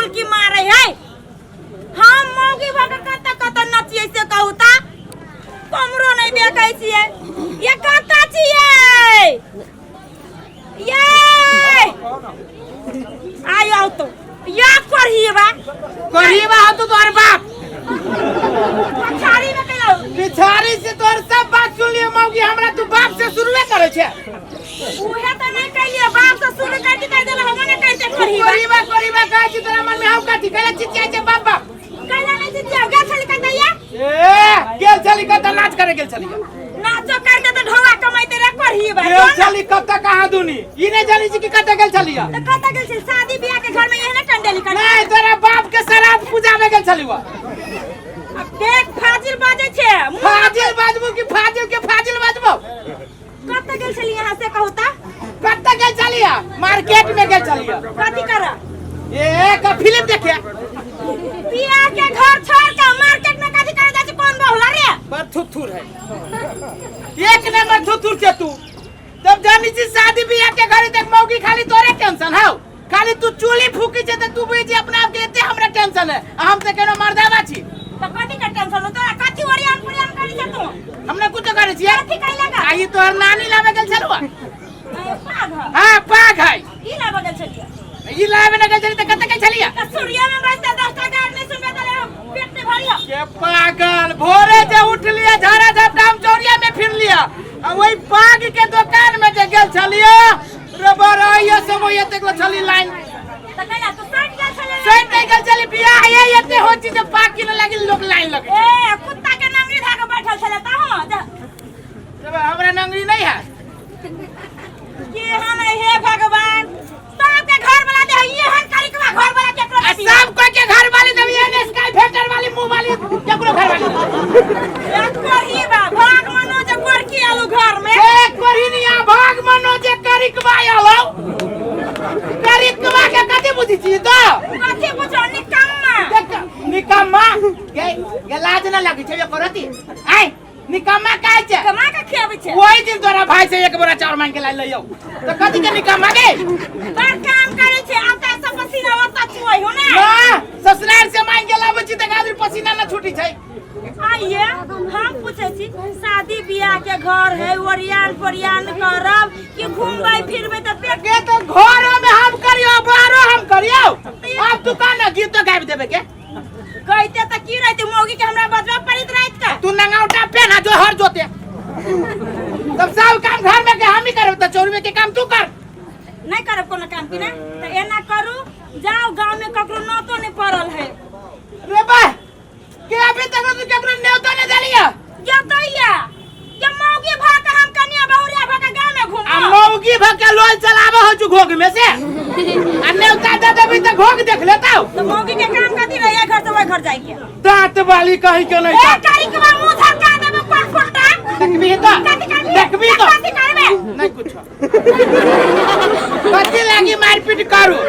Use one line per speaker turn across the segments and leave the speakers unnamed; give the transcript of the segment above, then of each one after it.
मुर्गी मारे है हम मौगी भगा कता कता नचिए से कहूता कमरो नहीं देखै छियै ये कता छियै ये आयो तो या करहीबा
हो तो तोहर बाप
पछाड़ी में कहियो
पिछाड़ी से तोहर सब बात सुन लियो मौगी हमरा तू बाप से शुरुए करे छे
उहे त नहीं कहिए बाप से शुरू कर दी देला हम ने कहते
करीबा कहै छी तोरा मन में हम कथि कहले चिचिया छे बाप
कहला नहीं चिचिया गेल छली कतैया
गेल छली कत नाच करे गेल छली
नाचो करते तो ढोवा कमाइते रे करहीबा
गेल छली कत कहां दुनी ई नहीं जानी छी कि कत गेल छली
त कत गेल छी शादी बियाह के घर में एहने कंडेली कर
नहीं तोरा बाप के श्राद्ध पूजा में गेल छली
अब देख फाजिल बाजे छे
फाजिल बाजबू कि फाजिल के फाजिल बाजबू
कत गेल छली यहां से कहूता
कत गेल छली मार्केट में गेल छली
कथि कर
का फिल्म देखे
बियाह के घर छोड़ के मार्केट में कथि करे जाछ कौन बहुला रे
पर थुथुर है एक नंबर थुथुर छे तू तब जानी छी शादी बियाह के घरे तक मौगी खाली तोरे टेंशन हौ खाली तू चूली फूकी छे त तू बुझी अपना आप के एते हमरा टेंशन है हम त केनो मर्दावा छी
त कथि के टेंशन हो तोरा कथि ओरियान पुरियान करी छ तू
हमने कुछ करे छी
कथि कइला
आई तोहर नानी लावे गेल छलुआ
पाग
हां पाग है
ई लावे गेल छलिया
ई लावे न गेल छली त कत गेल छलिया
सूर्य में बजता 10 टा गाड़ में सुबह तले पेट में भरिया
के पागल भोरे जे उठ लिया झाड़ा झपटा हम चौरिया में फिर लिया आ वही पाग के दुकान में जे गेल छलिया रे बराइया समय तक छली लाइन
त कहला तू सट गेल छले
सट गेल छली बियाह ये एते हो छी जे पाग के लगे लोग लाइन लगे
ए कुत्ता के नंगरी धाके बैठल छले त हो
रे हमरा नंगरी नहीं है
के हम हे भगवान सबके घर वाला दे ये हन करिकवा घर वाला केकरो नहीं
सब कोई के घर वाली दे ये स्काई फेटर वाली मुंह वाली केकरो घर वाली
एक करहीबा भाग मनोज गोरकी आलू घर में
एक करहिनिया भाग मनोज करिकवा आलो करिकवा के कथि बुझी छी तो
कथि बुझो निकम्मा
देख निकम्मा के लाज न लगी छै करती आई निकम्मा काहे छै
कमा के खियाबै छै
ओई दिन तोरा भाई से एक बोरा चाउर मांग के लाई लइयो तो कथि के निकम्मा गे
पर काम करे छै अब त सब पसीना होता छुई हो ना
हां ससुराल से मांग के लाबै छी त गादरी पसीना न छूटी छै
आइए हम पूछे छी शादी बियाह के घर है ओरियान परियान करब कि घूमबै फिरबै त पेट
के तो घरों में हम करियो बाहरों हम करियो अब दुकान में गीत तो गाबि देबे के
कहते त की रहते मौगी के हमरा बजवा पड़ित रहत का
तू नंगाउटा पहना जो हर जोते तब सब काम घर में के हम ही करब त चौर में के काम तू कर
नहीं करब कोनो काम की ना त एना करू जाओ गांव में ककरो नोतो नहीं पड़ल है
रे बा के अभी तक तू केकरो न्योता न देलिया
क्या दैया के मौगी भा के हम कन्या बहुरिया भा के गांव में घूम
आ मौगी भा के लोल चलाबो हो छु घोग में से आ न्योता दे देबी त घोग देख लेता
तो मौगी के काम कथि रहिए घर से वही घर जाई के
दांत वाली कहि के नहीं
ए करी के मुंह धक्का देबे पर फुटा
देखबी तो देखबी तो
कथि करबे
नहीं कुछ कथि लागी मारपीट करू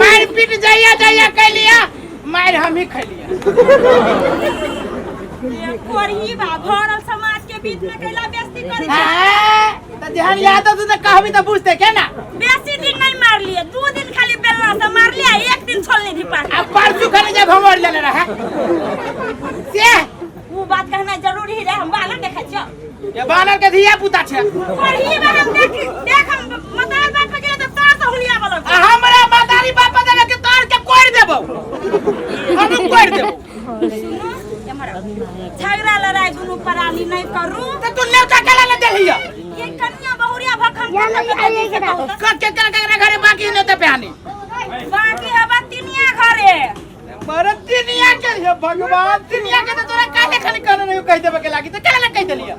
मारपीट जइया कइलिया मार हम ही खइलिया
कोरही बा भरल समाज के बीच में कैला बेइज्जती करी
त ध्यान याद तो त कहबी त बुझते के ना
बेसी दिन नहीं मार लिए 2 दिन खाली बेलना से मार लिया 1 दिन छोड़ नहीं थी पास
अब परसों खाने जब हम और लेने रहा से
वो बात कहना जरूरी है हम बाला देखा छ
ये बानर के धिया पुता छे
कोरही बा हम देख हम मतार बात पे गेले त तास हुलिया वाला
हमरा मतारी बाप देबे के तार के कोड़ देबो हम कोड़ देबो
सुनो हमरा झगड़ा लड़ाई दुनु पराली नहीं करू
त तू नेता केला न देलिया
ये कन्या बहुरिया भखम
के घरे बाकी नेता पहनी
बाकी है बतिनिया घरे
बरतिनिया के हे भगवान तिनिया के तो तोरा काले खाली कहने नहीं कह देबे के लागी त केला कह देलिया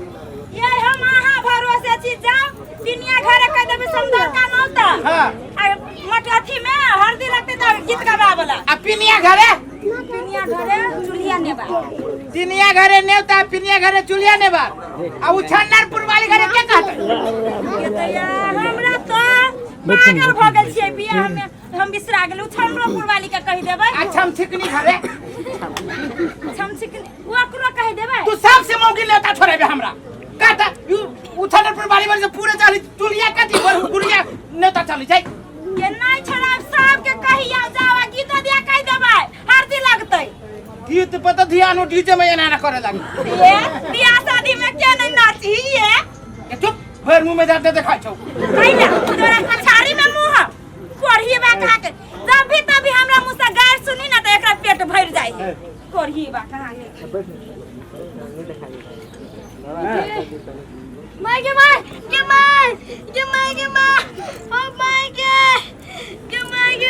ये हम आहा भरोसे छी जाओ तिनिया घरे कह देबे समदर का नौता
हां
आ मटथी में हल्दी लगते त गीत गावा वाला
आ पिनिया घरे
चुलिया नेबा
तिनिया घरे नेवता पिनिया घरे चुलिया नेबा आ उ छन्नरपुर वाली घरे के कहत
ये त यार हमरा तो पागल भ गेल छियै बियाह में हम बिसरा गेल उ छन्नरपुर वाली के कहि देबै
अच्छा हम छिकनी घरे
हम छिकनी ओकरो कहि देबै
तू सबसे मौगी नेता छोड़ेबे हमरा कहता उ छन्नरपुर वाली में से पूरे चाली चुलिया कथि गुड़िया नेता चली जाई
ये नहीं छोड़ा सब के कहिया जावा गीत दिया कहि देबै
नो डीजे में ना करे लगी
ये बियाह शादी में क्या नहीं नाची ये
ये चुप फेर मुंह में जाते दिखाई छौ
कहिला तोरा कछारी में मुंह कोरही बा कहा के जब भी तभी हमरा मुंह से गाय सुनी ना तो एकरा पेट भर जाई कोरही बा कहा के माय के माय के माय के माय के माय ओ माय के माय के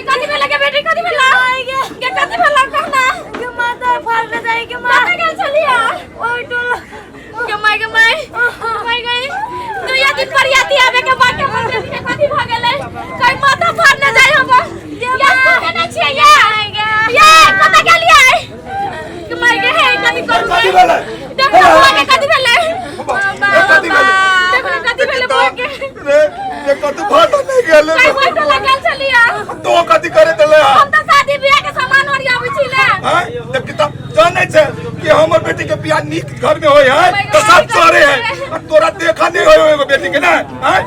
कदी में लगे बेटी कदी में लाए के कदी में लगा ना के माता फाड़ ले जाए के मां कते गेल छलिया ओय टोल के माय गई तो ये दिन पर याती आवे के बात के कदी भागेले कई माथा फाड़ ले जाए हम ये सुने ना छिए ये कते गेलिए के माय के है कदी करू देखो आगे कदी भेले कदी भेले बोके
रे ये कतु भात नहीं गेले
कई बैठ लगल छलिया
तो कथी करे देले
हम तो शादी बियाह के सामान और आबै छिले
हां जब किताब जाने छे कि हमर बेटी के बियाह नीक घर में होय है तो सब चोरे है और तोरा देखा नहीं होय एगो बेटी के ना हां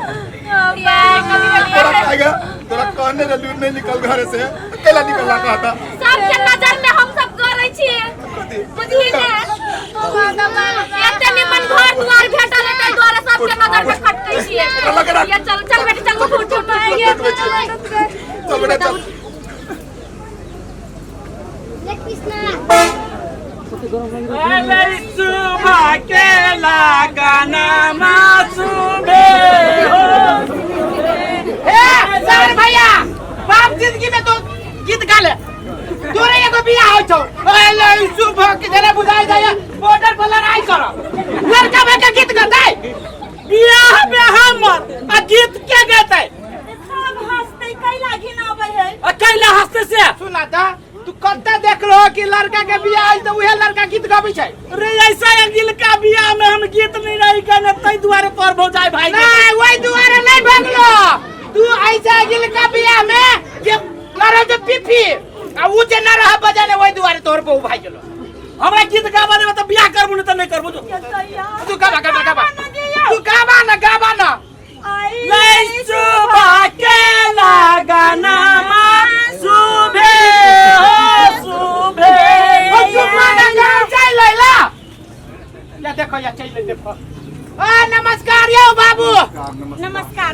तोरा आएगा तोरा कहने रे लूर नहीं निकल घर से अकेला निकलना कहता
सबके नजर में हम सब करे छी बुझी ने एते निमन घर द्वार भेटल है द्वारा सबके नजर में खटकै छी ये चल बेटी चल फूट ये
चल बेटा चल
अरे सुबह के लगाना मासूबे ए सर भैया बाप जिंदगी में तो गीत गा ले तोरे एगो बियाह हो छौ अरे सुबह के जरा बुझाई जाय बॉर्डर पर लड़ाई करो लड़का के गीत गाते बियाह में हमर आ गीत के गाते
सब हंसते कैला घिनाबै है
कैला हंसते से सुना ता तू कत्ते देख लो कि लड़का के बियाह है तो उहे लड़का गीत गाबै छै रे ऐसा अंगिल का बियाह में हम गीत नहीं रही गाने तई दुआरे पर भौजाई भाई नहीं ओई दुआरे नहीं भागलो तू ऐसा अंगिल का बियाह में के मारो जो पिपी आ उ जे न रह बजाने ओई दुआरे तोर पे भाई गेलो हमरा गीत गाबा दे त बियाह करबू न त नहीं करबू तू गाबा तू गाबा ना नहीं सुबह के लगाना सुबह या देखो या चल देखो नमस्कार यो बाबू
नमस्कार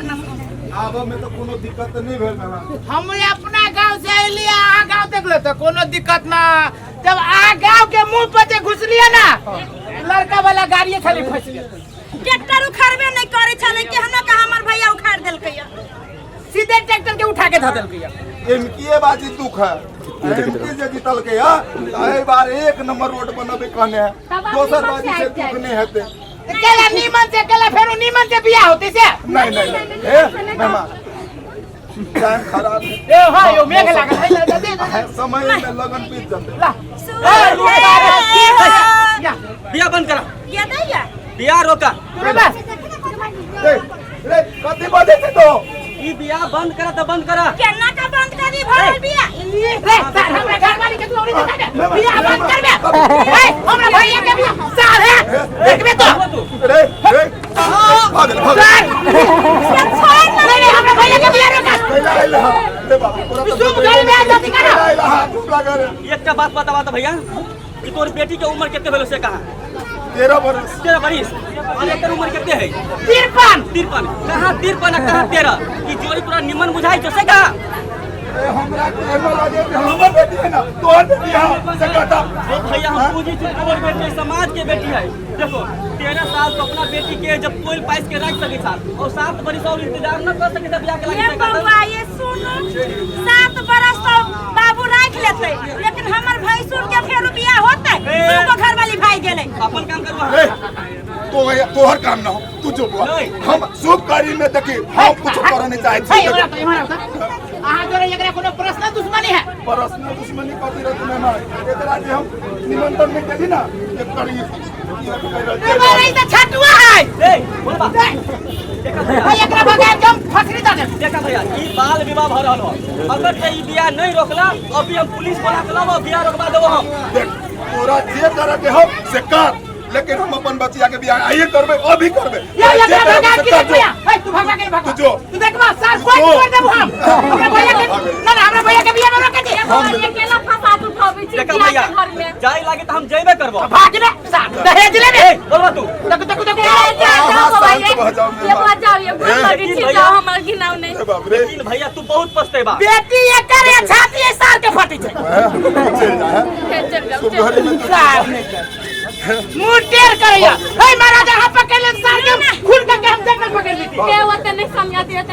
आब में तो कोनो दिक्कत नहीं भेल मेरा
हम अपना गांव से अइली आ गांव देख लो तो कोनो दिक्कत ना जब आ गांव के मुंह पे जे घुसलिए ना लड़का वाला गाड़ी खाली फंस गेल
ट्रैक्टर उखाड़बे नहीं करे छले कि हमरा का हमर भैया उखाड़ देलकै
सीधे ट्रैक्टर के उठा के ध देलकै
इनकी बाजी दुख है इनकी जे जीतल के एई बार एक नंबर रोड बनबे कहने है दोसर बाजी से दुख नहीं हेते
केला नीमन से केला फेरो नीमन से बियाह होते से
नहीं ए मेहमान टाइम खराब है
ए हां यो मेघ लागल है
समय में लगन बीत जाते
ला
बिया बंद करा
ये दैया
बिया रोका
रे कथी बजे थे तो
ई बिया बंद करा तो बंद करा
केना का बंद करी भरल बिया
रे सर हमरा घर वाली के तू औरी बता दे बियाह बंद करबे ए हमरा भैया के बियाह साल है देखबे तो
रे भाग
नहीं हमरा भैया के बियाह रोका
रे बाबू पूरा तो
शुभ घर में आ जाती करा
एक का बात बता भैया कि तोर बेटी के उम्र कितने भेलो से कहा
13 बरस
13 बरिस और एकर उम्र कितने है
53
कहाँ 53 कहाँ 13 ई जोड़ी पूरा निमन बुझाई जो से कहा
हमरा केनो लागे कि हमर बेटी है ना तोर बेटी है से कहता
भैया हम पूजी थी तोर बेटी समाज के बेटी है देखो 13 साल तो अपना बेटी के जब कोई पाइस के रख सके था और 7 बरिस और इंतजार न कर सके तब बियाह के
ये
लगे
बउआ ये सुनो 7 बरस तो बाबू राख लेते लेकिन हमर भैंसुर के फेर बियाह होते दूगो घर वाली भाई गेले
अपन काम करवा
तो तोहर काम ना हो तू जो हम शुभ कार्य में देखी हम कुछ करने चाहे
आहा जोरे एकरा कोनो प्रश्न दुश्मनी है
प्रश्न दुश्मनी कथी रहते ना एकरा जे हम निमंत्रण में गेली ना एक करी
तुम्हारे इधर छटुआ है
ए बोल बा
भाई एकरा बगैर हम फसरी द दे
देखा भैया ई बाल विवाह भ रहल हो अगर ते ई बियाह नहीं रोकला अभी हम पुलिस वाला के लाबो बियाह रोकवा देबो हम
देख तोरा जे तरह के हो से कर लेकिन हम अपन बच्चिया के बियाह आइए करबे अभी करबे
या एकरा बगैर की भैया ए तू भगवा के भगवा
जो
तू देखबा सर कोई कर देबो हम हमरा भैया के ना हमरा भैया के बियाह में रोक दे
ये अकेला फंसा तू खबी छी
देखा
बियाह
भैया
के घर में
जाए लागे तो हम जेबे करबो
भाग रे साथ दहेज ले
ए बोलबा तू
बाप रे
लेकिन भैया तू बहुत पछतेबा
बेटी एकर ये छाती है सार के फटी छै
चल जा तू घर में
सार ने मुंह टेर करैया हे महाराज हां पकड़ ले सार के खुल के हम जंगल पकड़ ली
के वो तने समझा दिया